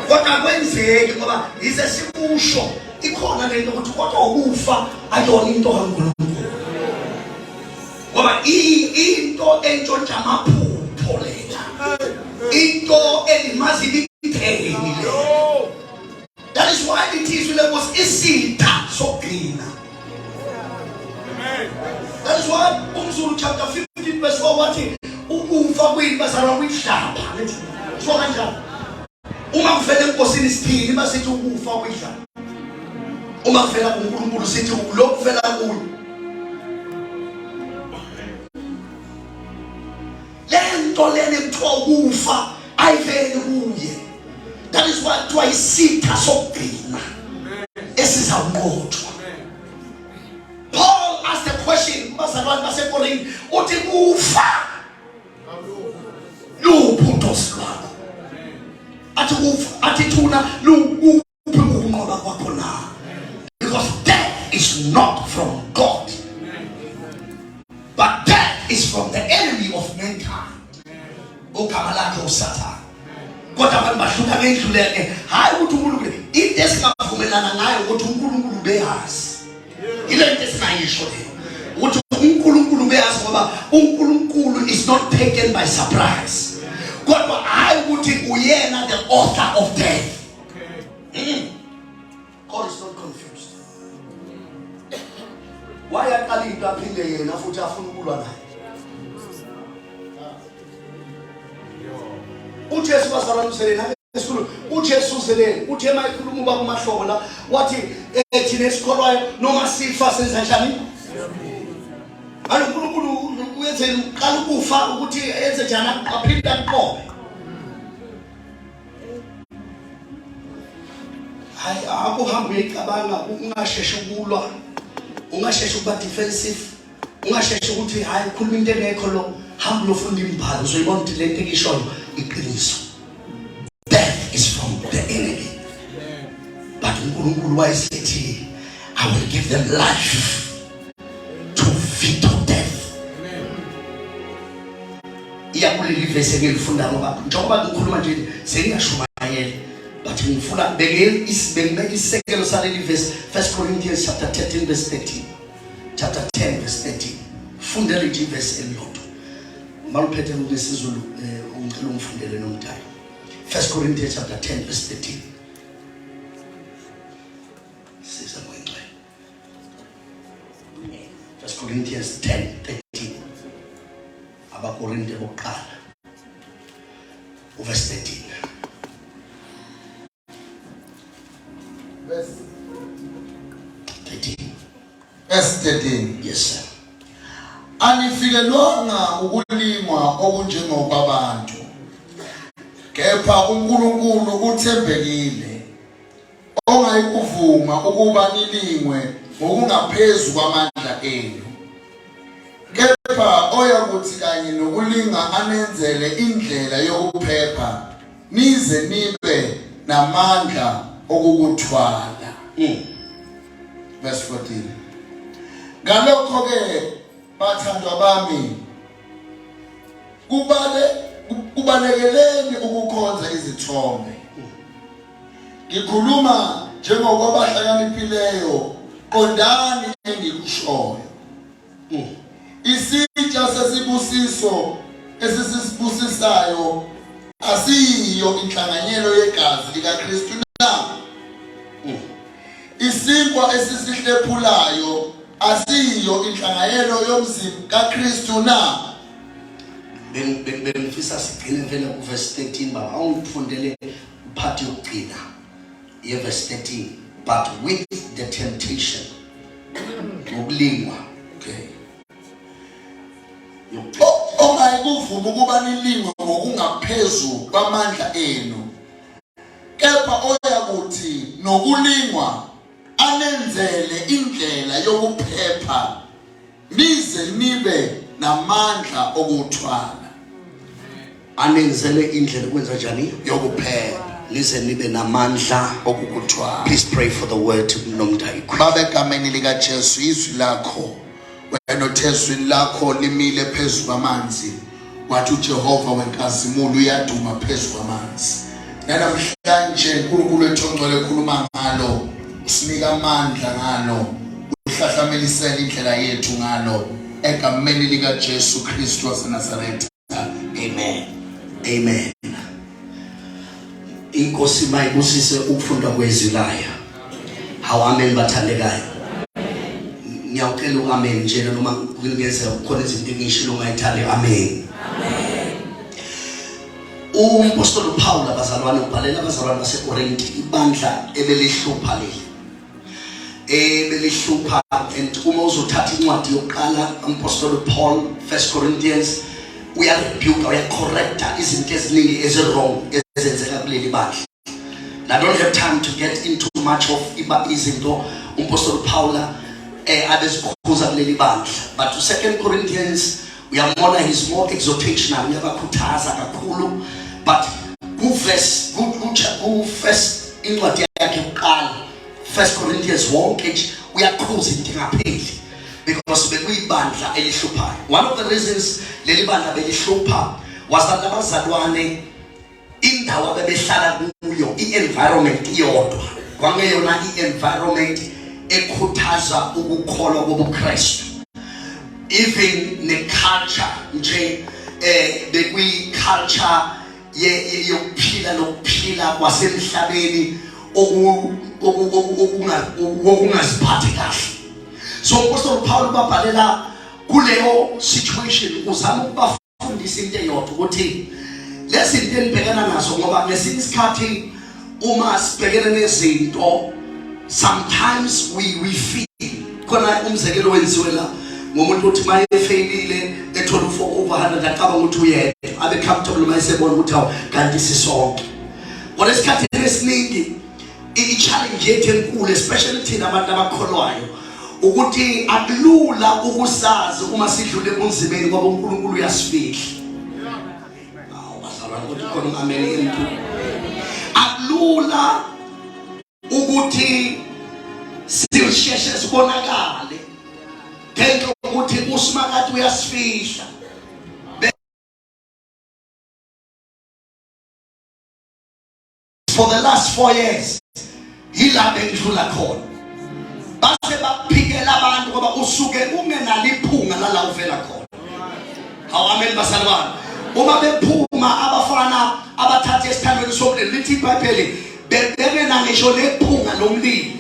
kodwa kwenzeke ngoba ize sikusho ikhona lento ukuthi kodwa ukufa ayona into kaNkulunkulu ngoba into entshontsha amaphupho lela into elimazi lipheni le. That is why it is there was isitha sokugcina. That is why uMzulu chapter 15 verse 4 wathi ukufa kwini bazalwa kwihlaba. So kanjani uma kuvela enkosini isiphini basithi ukufa kwihlaba, uma kuvela kuNkulunkulu sithi lokhu kuvela kuye. Lento lena ekuthiwa ukufa ayiveli kuye. That is why kuthiwa isitha sokugcina esizawunqothwa. Paul asked the question bazalwane baseKorinte uthi kufa luphuthos lwakho. Athi kufa athi thuna luphi ukunqoba kwakho na, because death is not from God but death is from the enemy of mankind. Ogama lakhe uSathane. Kodwa abantu bahluka ngendluleke hayi ukuthi uNkulunkulu into esingavumelana ngayo ukuthi uNkulunkulu beyazi. Ile into esingayisho le ukuthi uNkulunkulu beyazi ngoba uNkulunkulu is not taken by surprise. Kodwa hayi ukuthi uyena the author of death. God is not confused. Why aqala into aphinde yena futhi afuna ukulwa naye? uJesu wasalamseleni esikhulu uJesu uzeleni uthi emayikhuluma uba kumahlobo la wathi thina esikholwayo noma sifa senza njani? Alo uNkulunkulu uyenze uqala ukufa ukuthi enze njani aphinde aqobe. Hayi akuhambe uyicabanga ungasheshe ukulwa, ungasheshe ukuba defensive, ungasheshe ukuthi hayi ukhuluma into engekho lo, hamba lofunda imibhalo uzoyibona ukuthi le nto ekishoyo iqiniso. Death is from the enemy. But uNkulunkulu wayesethi I will give them life to veto death. Iyakuleli verse engilifunda ngoba njengoba ngikhuluma nje sengiyashumayela but ngifuna beke isekelo saleli verse 1 Corinthians chapter 13 verse 13. Chapter 10 verse 13. Fundela nje verse elilodwa. Maluphethe ngokwesizulu ungicela ungifundele nomthayo. 1 Corinthians chapter 10 verse 13. Siza ngcwele. 1 Corinthians 10:13. AbaKorinte bokuqala. Verse 13. Verse 13. Verse 13. Yes sir. Anifikelwanga ukulimwa okunjengokwabantu, kepha uNkulunkulu uthembekile ongayikuvuma ukuba nilingwe ngokungaphezulu kwamandla enu, kepha oyakuthi kanye nokulinga anenzele indlela yokuphepha nize nibe namandla okukuthwala. Verse 14. Ngalokho ke bathandwa bami, kubalekeleni ukukhonza izithombe. Ngikhuluma njengokwabahlakaniphileyo, qondani engikushoyo. Isitsha sesibusiso esisibusisayo asiyo inhlanganyelo yegazi likaKristu na. Isinkwa esisihlephulayo asiyo inhlanganyelo yomzimba kaKristu na. Bengifisa sigcine vele ku verse 13 baba awungifundele part yokugcina ye verse 13 but with the temptation ngokulingwa. Okay. Ongayikuvuma ukuba nilingwe ngokungaphezulu kwamandla enu, kepha oyakuthi nokulingwa anenzele indlela yokuphepha nize nibe namandla okuthwala. Anenzele indlela ukwenza njani yokuphepha nize nibe namandla okukuthwala. Please pray for the word nomntaya. Baba egameni likaJesu izwi lakho wena othezwini lakho limile phezulu kwamanzi wathi uJehova wenkazimulo uyaduma phezu kwamanzi. Namhlanje uNkulunkulu ethongcwele ekhuluma ngalo, usinika amandla ngalo, uhlahlamelisela indlela yethu ngalo, egameni lika Jesu Kristu waseNazaretha. Amen. Amen. Inkosi mayibusise ukufunda kwezwi layo. Hawu amen bathandekayo. Ngiyacela uamen nje noma kunikeza khona izinto engishilo ungayithandi amen. Umpostoli Paul abazalwane ubhalela abazalwane baseKorinti ibandla ebelihlupha leli. Ebelihlupha and uma uzothatha incwadi yokuqala umpostoli Paul 1 Corinthians uyarebuke uyacorrecta izinto eziningi ezirong ezenzeka kuleli bandla. I don't have time to get into much of izinto umpostoli Paul abezikhuza kuleli bandla, but to 2 Corinthians uyamona he's more exhortational, uyabakhuthaza kakhulu, but first incwadi yakhe yokuqala 1 Corinthians wonke uyaqhuza into engapheli because bekuyibandla elihluphayo. One of the reasons leli bandla belihlupha was that abazalwane indawo abebehlala kuyo i-environment iyodwa kwangeyona i-environment ekhuthaza ukukholwa kobuKristu. Even ne-culture nje bekuyi-culture yokuphila nokuphila kwasemhlabeni okungaziphathi kahle. So umpostoli Paul babhalela kuleyo situation uzama ukubafundisa into eyodwa ukuthi lezi zinto enibhekana nazo ngoba ngesinye isikhathi uma sibhekene nezinto sometimes we feel khona umzekelo wenziwe la ngomuntu uthi maye failile ethola over 100 aqaba ukuthi uyedwa abe comfortable mayesebona ukuthi awu kanti sisonke. Kodwa esikhathini esiningi i-challenge yethu enkulu especially thina abantu abakholwayo ukuthi akulula ukusazi uma sidlule kunzimeni ngoba uNkulunkulu uyasifihla. Awu bazalwane ukuthi khona amen into. Akulula ukuthi sisheshe sibonakale ngenxa ukuthi uSimakade uyasifihla. For the last 4 years yila bengidlula khona base baphikela abantu ngoba usuke ungenalo iphunga lala uvela khona. Hawu amen basalwana. Uma bephuma abafana abathatha esithandweni sokuleli lithi iBhayibheli bebena ngisho nephunga lomlilo.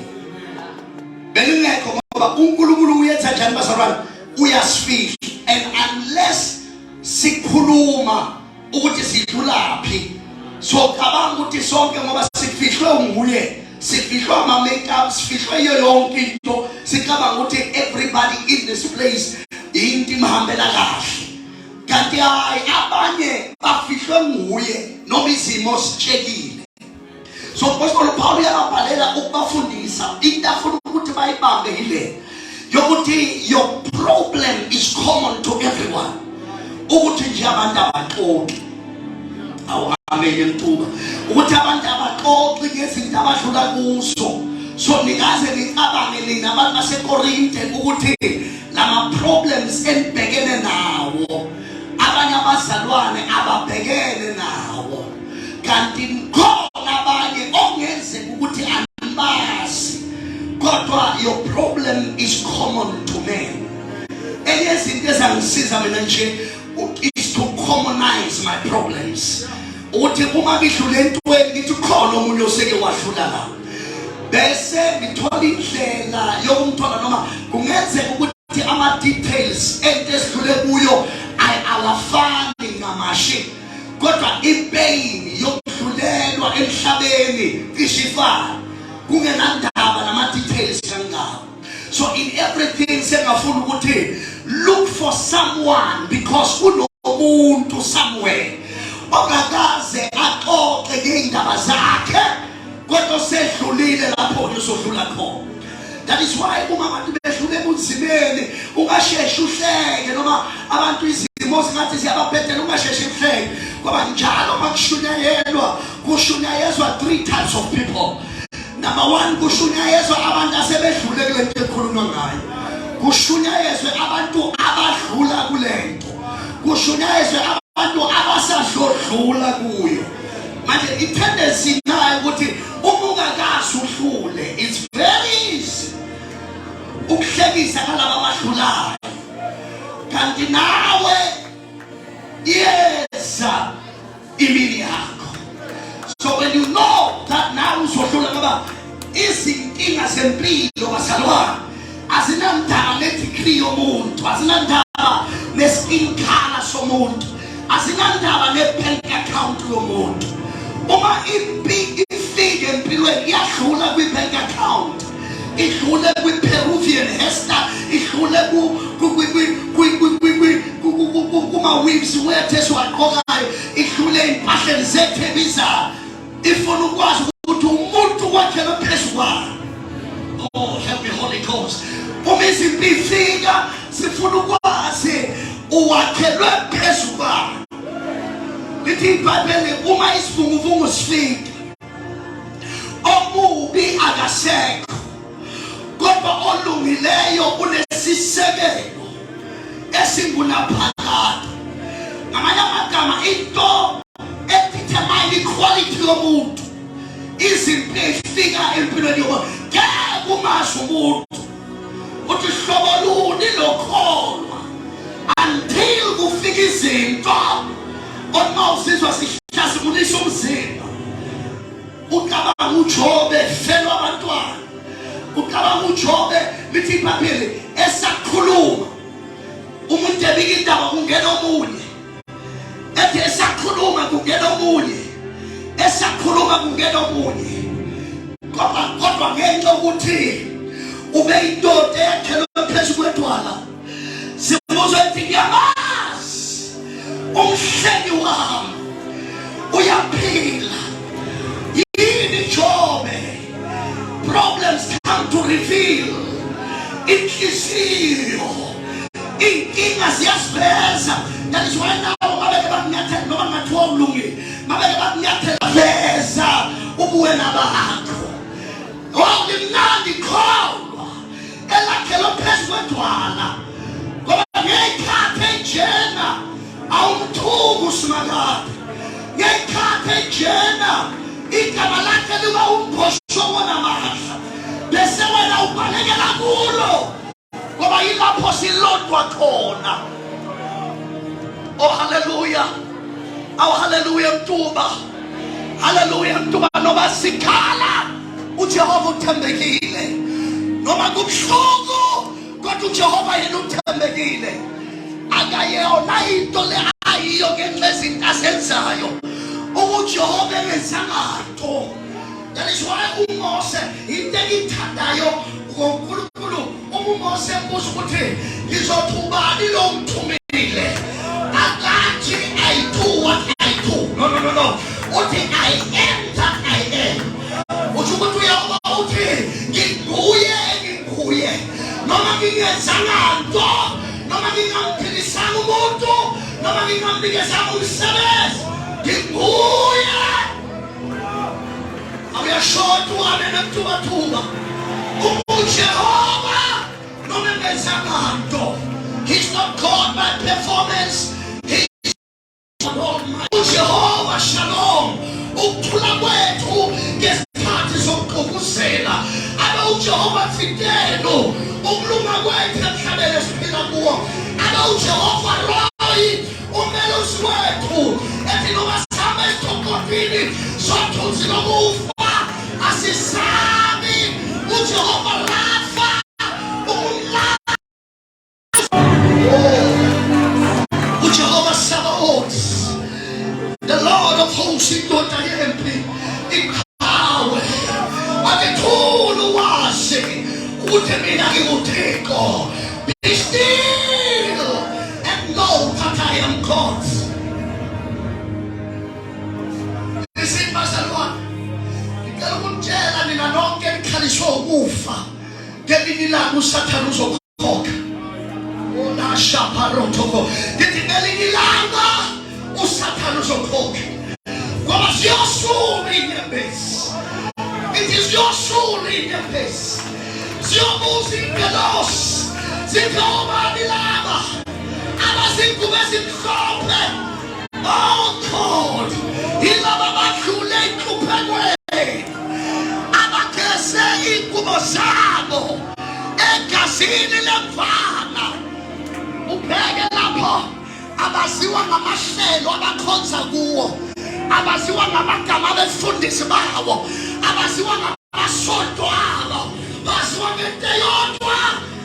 Belingekho ngoba uNkulunkulu uyenza njani basalwana uyasifihla, and unless sikhuluma ukuthi sidlulaphi so cabanga ukuthi sonke ngoba sifihlwe nguye, sifihlwe ama-makeup, sifihlwe iyo yonke into, sicabanga ukuthi everybody in this place into imhambela kahle, kanti hayi abanye bafihlwe nguye noma izimo zitshekile. So umpostoli Paul uyababhalela ukubafundisa into afuna ukuthi bayibambe yile yokuthi your problem is common to everyone, ukuthi nje abantu abaxoxi. Awu amen emtuba ukuthi abantu abaxoxi ngezinto abadlula kuzo. So nikaze nicabange nina abantu baseKorinte ukuthi lama problems enibhekene nawo abanye abazalwane ababhekene nawo, kanti khona abanye okungenzeka ukuthi anibazi kodwa your problem is common to men. Enye izinto ezangisiza mina nje is to commonize my problems. Uthi uma ngidlule entweni ngithi khona umuntu oseke wadlula la bese ngithola indlela yokumthola noma kungenzeka ukuthi ama details ento esidlule kuyo awafani ngamashi kodwa ipain yokudlulelwa emhlabeni ishifana kungenandaba nama details kangawo. So in everything sengafuna ukuthi look for someone because kunomuntu somewhere okakaze axoxe ngeindaba zakhe kodwa sedlulile lapho usodlula khona. That is why uma abantu bedlule ebunzimeni ungasheshe uhleke noma abantu izimo singathi siyababhedela ungasheshe uhleke ngoba njalo makushunyayelwa kushunyayezwa 3 types of people. Number 1 kushunyayezwa abantu asebedlule kule nto ekhulunywa ngayo, kushunyayezwe abantu abadlula kule nto, kushunyayezwe abantu abasadlula kuyo manje i-tendency nayo ukuthi uma ungakazi uhlule it's very easy ukuhlekisa ngalaba abadlulayo kanti nawe yesa imini yakho. So when you know that now uzohlula ngoba izinkinga zempilo basalwana azinandaba ne-degree yomuntu, azinandaba ne-skin-color somuntu, azinandaba ne-bank account yomuntu. Uma ifike empilweni iyadlula kwi-bank account, idlule kwi-Peruvian hairstyle, idlule kuma-weaves wethu siwagqokayo, idlule ey'mpahleni zethu ebizayo. Ifuna ukwazi ukuthi umuntu wakhelwe phezu kwayo. Oh, help me Holy Ghost. Uma izimpi ifika sifuna ukwazi uwakhelwe phezu kwayo. Lithi iBhayibheli uma isivunguvungu sifika omubi akasekho kodwa olungileyo unesisekelo esingunaphakade. Ngamanye amagama into edetermine iquality yomuntu izimpi ifika empilweni yomuntu ngeke umazi umuntu uthi hlobo luni lokholwa until kufika izinto uma uzizwa sihlasimulisa umzimba. Ucabanga uJobe felwa abantwana, ucabanga uJobe lithi iBhayibheli esakhuluma umuntu ebika indaba kungena omunye, ethi esakhuluma kungena omunye, esakhuluma kungena omunye. Kodwa ngenxa yokuthi ube indoda eyakhelwe phezu kwedwala sibuza ethi ngiyamazi umhleli wami uyaphila. Yini Jobe? Problems come to reveal inhliziyo, inkinga ziyasiveza. That is why now mabeke bakunyathela noma ngathiwa ulungile, mabeke bakunyathela veza ubuwena bakho. Oh, limnandi kholwa elakhelwe phezu kwedwala ngoba ngekhathi enjena awumthuki usimakade, ngekhathi enjena igama lakhe liba umbhosho wonamahla bese wena ubalekela kulo ngoba yilapho silodwa khona. Oh hallelujah, oh hallelujah mtuba, hallelujah mtuba. Noma sikhala uJehova uthembekile, noma kubuhlungu kodwa uJehova yena uthembekile. Akayona into le ayiyo ngenxa yezinto azenzayo uJehova engenzangato. That is why uMose into engithandayo ngoNkulunkulu, uMose embuza ukuthi ngizothumbani lo mthumile, akathi I do what I do. No. Uthi I am that I am. Uthi ukuthi uyawa uthi nginguye noma ngingenzangato, noma ngingamphilisanga umuntu, noma ngingamnikeza umsebenzi, nginguye. Awuyashoda wena mthubathuba uJehova noma ngenzangato. He's not called by performance. He's called by uJehova Shalom. Ukuthula kwethu ngesikhathi sokuqhubuzela aba uJehova Tsidelo, ukulunga kwethu emhlabeni esiphila kuwo aba uJehova Roy, umelusi wethu ethi noma sihambe esithokozini sothunzi lokufa asisabi. uJehova Rafa uJehova Sabaoth, the Lord of hosts, indoda yempi iqhawe akethulu wasi ukuthi mina nginguThixo. Be still and know that I am God. Listen bazalwane, ngicela ukutshela nina nonke nikhaliswe ukufa ngelinye ilanga uSathane uzokhokha. Ona shaparotoko ngithi ngelinye ilanga uSathane uzokhokha ngoba siyosula inyembezi. It is your soul in your face. Siyobuza ingelosi zingoma bilaba abazingubo ezimhlophe izingubo zabo egazini lemvana. Ubheke lapho abaziwa ngamahlelo abakhonza kuwo, abaziwa ngamagama abefundisi bawo, abaziwa ngamasonto abo, baziwa ngento eyodwa,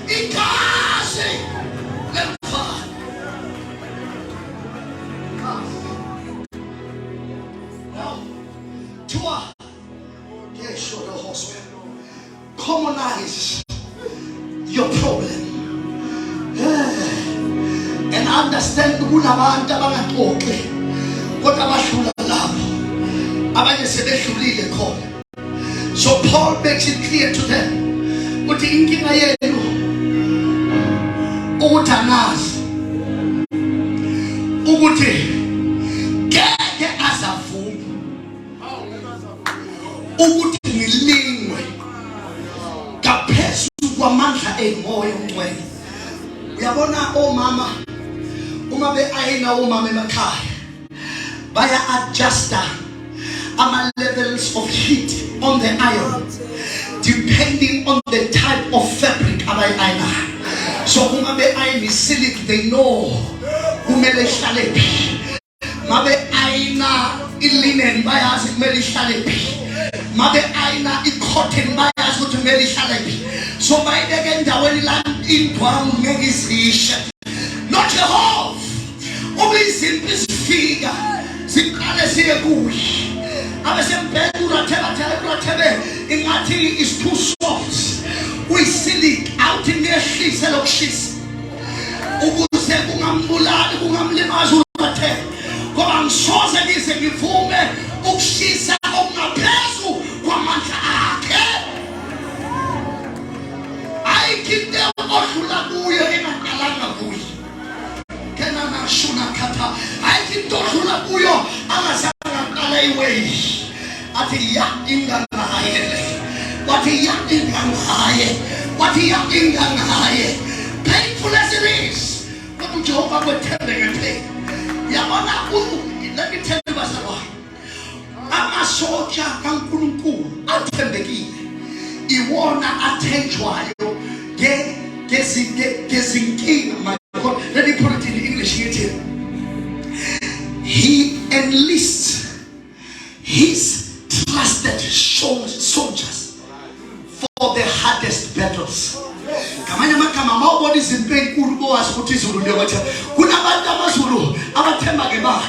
igazi lemvana. Commonize your problem and understand kunabantu abangaxoxe kodwa abadlula lapho, abanye sebedlulile khona. So Paul makes it clear to them ukuthi inkinga yenu ukuthi anazi ukuthi ngeke azavume ukuthi ngilingwe ngaphezu kwamandla emoya omngcwele. Uyabona omama uma beayina omama emakhaya baya adjusta ama levels of heat on the iron depending on the type of fabric abayayina. So uma beayina silk, they know kumele ihlale phi. Mabe ayina ilinen bayazi kumele ihlale phi. Mabe ayina icotton bayazi ukuthi kumele ihlale phi. So bayibeke endaweni la indwangu ngeke izishe. Not Jehovah. Ube izinto izifika ziqale siye kuye. Abesembheka urathebe ingathi is too soft. Uyisilik out ngehlise lokushisa. Ukuze kungambulali kungamlimazi urathebe. Ngoba ngisoze ngize ngivume ukushisa okungaphezu kwamandla akhe. Ayikinde odlula kuyo engaqalanga kuye. Kenana shuna kata. Ayikinde odlula kuyo angazange aqala iway. Athi ya ingangaye. Wathi ya ingangaye. Wathi ya ingangaye. Painful as it is. Kodwa uJehova kwethembeke phela. Yabona let me tell you basaba. Amasoja kaNkulunkulu athembekile. Iwona athenjwayo ngezinkinga. My God, let me put it in English here. He enlists his trusted soldiers for the hardest battles. Kamanya makama mawubona izinto ezinkulu bowazi ukuthi izulu liyobatha. Kunabantu amazulu abathemba ngemali.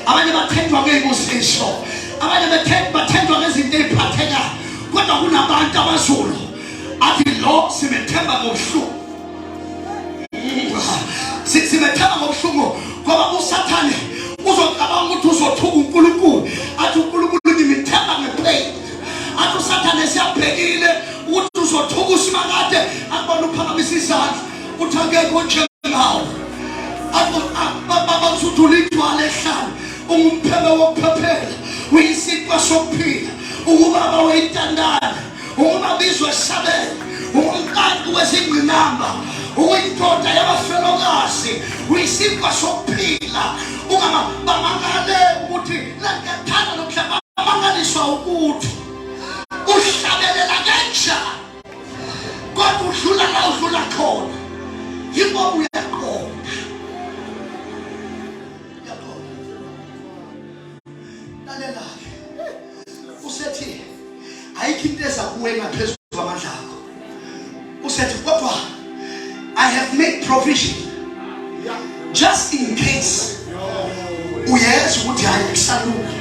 Abanye bathendwa ngeyimosisho. Abanye bathendwa ngezinto eziphathekayo. Kodwa kunabantu amazulu athi lo simethemba ngobuhlungu. Simethemba ngobuhlungu ngoba uSathane uzocabanga ukuthi uzothuka uNkulunkulu. Athi uNkulunkulu ngimethemba ngepain. Athi uSathane siyabhekile ukuthi uzothuka uSimakade akubona uphakamisa izandla uthi akekho njengawe. Baba usuthula igcwala ehlala ungumphebe wokuphephela uyisikwa sokuphila ubaba weyintandane ubabizwe esabela umqanti wezingqinamba uyindoda yabafelokazi uyisikwa sokuphila ungamangale ukuthi langathanda nokuhlaba amangaliswa ukuthi uhlabelela kanjani kodwa udlula la udlula khona yingoba uyaqonda. Usethi ayikho eza kuwe ngaphezulu kwamandla akho. Usethi kodwa I have made provision just in case uyeza ukuthi hayi kusalungi.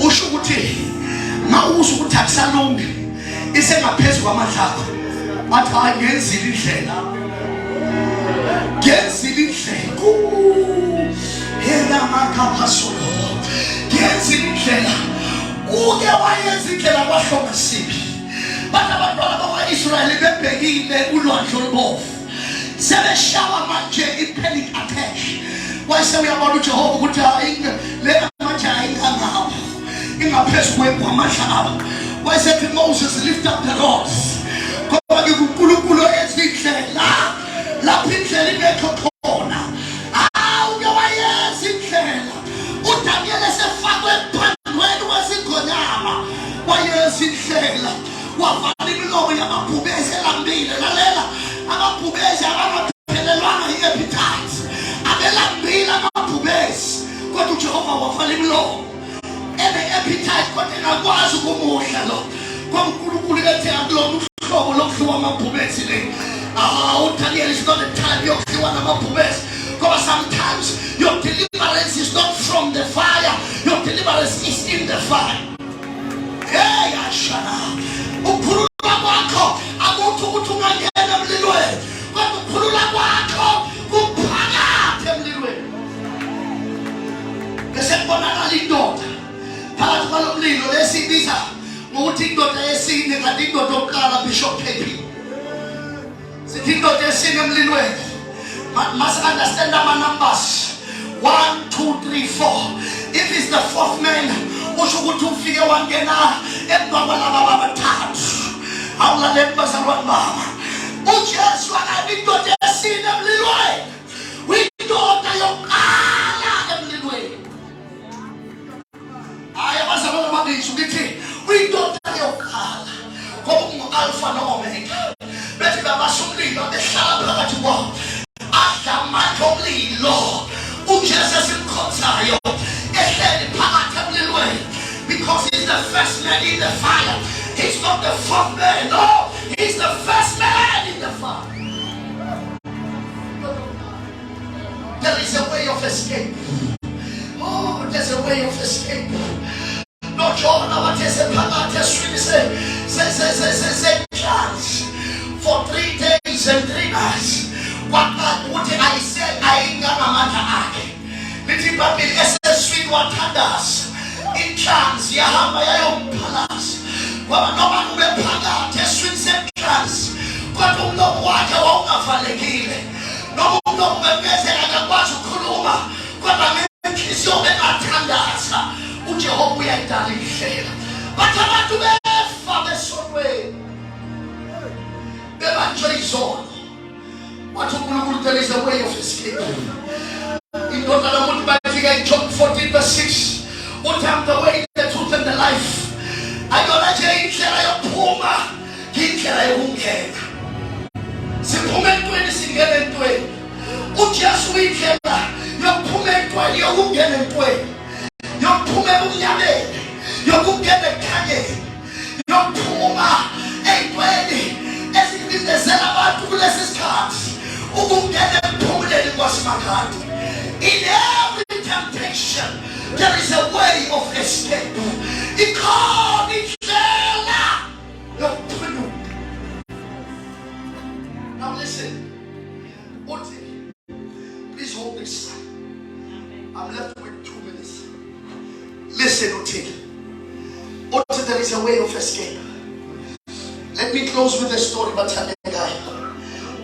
Usho ukuthi mawuza ukuthi akusalungi isengaphezulu kwamandla akho. Bathi hayi ngenzile indlela. Ngenzile indlela. Hela makapasolo. Ngenzile indlela. Uke wayenza indlela kwahlonga siphi. Bathi abantwana bakwa-Israyeli bebhekile ulwandle olubovu. Sebeshawa manje i-panic attack. Wayese uyabona uJehova ukuthi hayi le manje ayingangawo. Ingaphezu kwamandla abo. Wayesethi Moses lift up the rods. Ngoba uNkulunkulu enza indlela lapho indlela ingekho khona. Uke wayenza indlela. uDaniel esefakwe ebhandweni wezingonyama wayenza indlela. lo ene-appetite kodwa engakwazi ukumudla lo kwaNkulunkulu ethe akulona uhlobo lokudliwa amabhubesi le. uDaniel is not the time yokudliwa namabhubesi, because sometimes your deliverance is not from the fire, your deliverance is in the fire. Hey, ashana ukukhulula kwakho akuthi ukuthi ungangena emlilweni, kodwa ukukhulula kwakho kuphakathi emlilweni. Bese kubonakala indoda phakathi kwalo mlilo lesibiza ngokuthi indoda yesine, kanti indoda yokuqala Bishop Pepi sithi indoda yesine emlilweni. Must understand our numbers. 1, 2, 3, 4. If it's the fourth man, usho ukuthi ufike wangena emva kwalaba abathathu. Awulalela bazalwane baba, uJesu akabi indoda yesine emlilweni, uyindoda yokuqala emlilweni. Hayi abazalwane babisho ukuthi uyindoda yokuqala ngoba ungu-alpha no-omega. Bethi babasha umlilo behlala phakathi kwawo adlamandla omlilo uJesu esimkhonzayo ehleli phakathi emlilweni, because he's the first man in the fire. He's not the fourth man, no, he's the first man in the fire. There is a way of escape. Oh, there's a way of escape. No John, I want to say chance for 3 days and 3 nights. What I said, I ain't got a matter. Little baby, sweet waters in chance, Yahama Yom Palace. Well, no man will paga, test sweet chance. But no water won't have a legile. No one better than a watch of Kuluma. But I make his own attendance. Would you hope we ain't done it? But I want to be for the sort way. Evangelism. What there is a way of escape. In John 14 verse 6. What am the way, the truth, and the life? I gotta change a puma. He can I Simplement to anything get into it. Just we can. Your puma to your who get into it. Your puma yade. Your who get the kanye. Your puma ain't ready. As it is the Zelaba to bless his cards. Who get them prominent was my God. In every temptation, there is a way of escape. It called it now listen. Please hold this. I'm left with 2 minutes. Listen, Otik. There is a way of escape. Let me close with a story about a guy.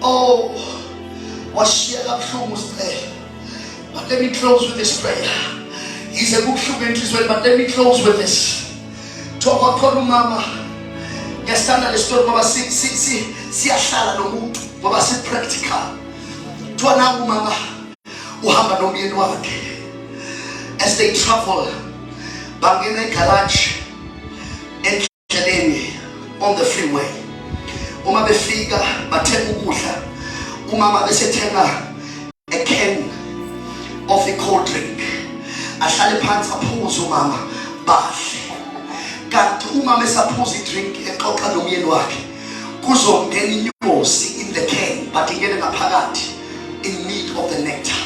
Oh, what she Ibuhlungu's prayer. But let me close with this prayer. He's a good student as well, but let me close with this. Talk about mama. Yastana the story, Baba si ashala no muntu, Baba si practical. Tuana mama uhamba nomyeni wakhe. As they travel, bangena garage endleleni on the freeway. Uma befika bathenga ukudla. Umama besethenga a can of a cold drink. Ahlale phansi aphuze umama badle. Kanti umama esaphuza idrink exoxa nomyeni wakhe, kuzongena inyosi in the can, but ingene ngaphakathi in need of the nectar.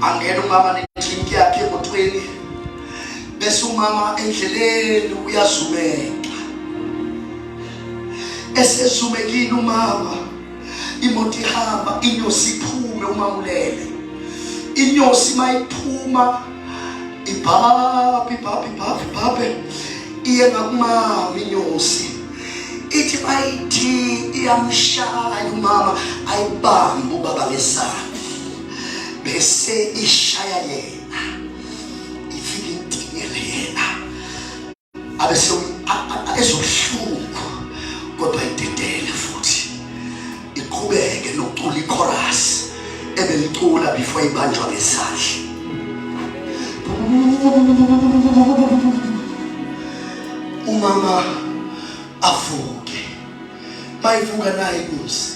Angena umama nedrink yakhe emotweni, bese umama endleleni uyazumeka. Esezumekile umama, imoto ihamba, inyosi iphume umama ulele. Inyosi mayiphuma ibhabhe iye ngakumama inyosi. Ithi bayithi iyamshaya umama, ayibambe ubaba ngesandla, bese ishaya yena, ifika intingele yena, abese ezohlungu kodwa idedele futhi iqhubeke nokucula ichorus ebelicula before ibanjwa ngesandla. Umama avuke, bayivuka naye inyosi,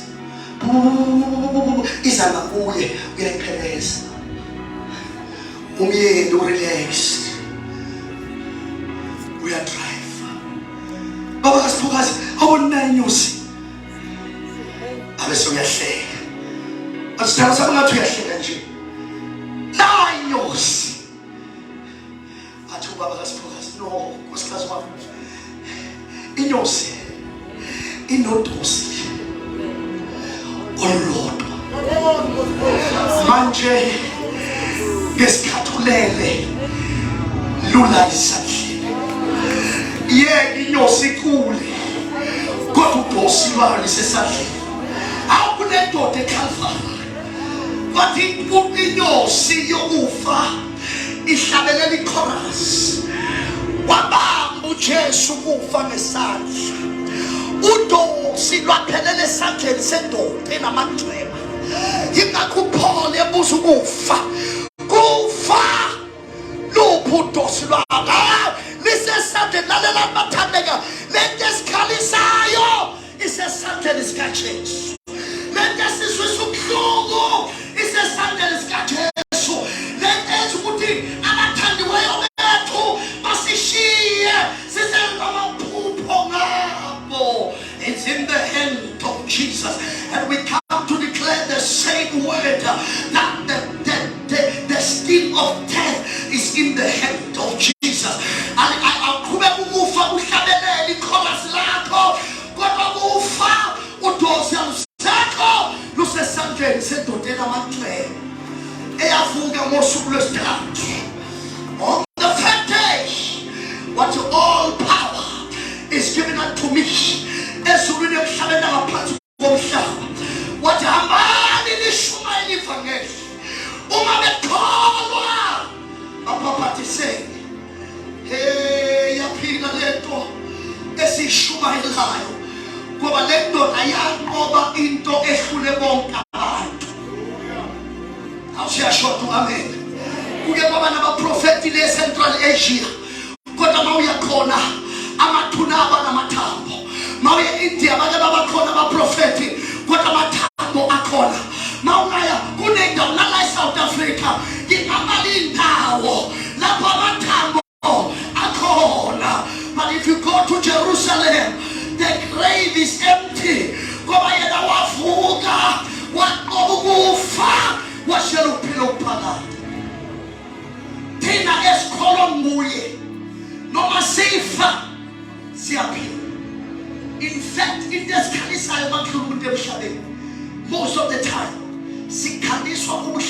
iza ngakuye uyayipheleza. umyeni urelaxed uyadrive. Baba kaSiphukazi awubona inyosi abese uyahleka. Asithatha sabangathi uyahleka nje la inyosi athi ubaba kaSiphukazi no nkosikazi wami inyosi inodosi olulodwa manje ngesikhathulele lula isandleni yeke inyosi ikule kodwa udosi lwayo lisesandleni. Akulendoda eKalvari bathi inyosi yokufa ihlabelela ichorus wabamba uJesu kufa ngesandla. Udosi lwaphelele esandleni sendoda enamagcweba. Yingakho uPaul ebuza ukufa luphi udosi lwalo lisesandleni. Lalela bathandeka, lento esikhalisayo isesandleni sikaJesu. Lento esizwisa ubuhlungu isesandleni sikaJesu. Lento ethi ukuthi abathandiweyo bethu basishiye sisenza amaphupho ngabo. It's in the hand of Jesus, and we come to declare the same word that the sting of death is in the hand of Jesus. Aqhubeka ukufa uhlabelele ichorus lakho, kodwa ukufa udosi alusekho lusesandleni sendoda enamagcweba eyavuka ngosuku lwesithathu. On the third day, what all power is given unto me. Ezulwini emhlabeni ngaphansi komhlaba. Wathi hambani lishumayele ivangeli. Uma bekholwa bapaphathiseni. Hey, yaphila lento esishumayelayo. Ngoba le ndoda yanqoba into ehlule bonke abantu. Awusiyashoda amen. Kuke kwaba nabaprofeti le Central Asia. Kodwa mawuya khona amathunaba namathambo. Mawuya India bake babakhona abaprofeti kodwa amathambo akhona. Mawungaya kunendawo la eSouth Africa ingabalindawo lapho amathambo akhona. But if you go to Jerusalem, the grave is empty. Ngoba yena wavuka waqoba ukufa washela ukuphila okuphakade. Thina esikholwa nguye noma sifa siyaphila. In fact, into esikhalisayo makudlula umuntu emhlabeni most of the time sikhaliswa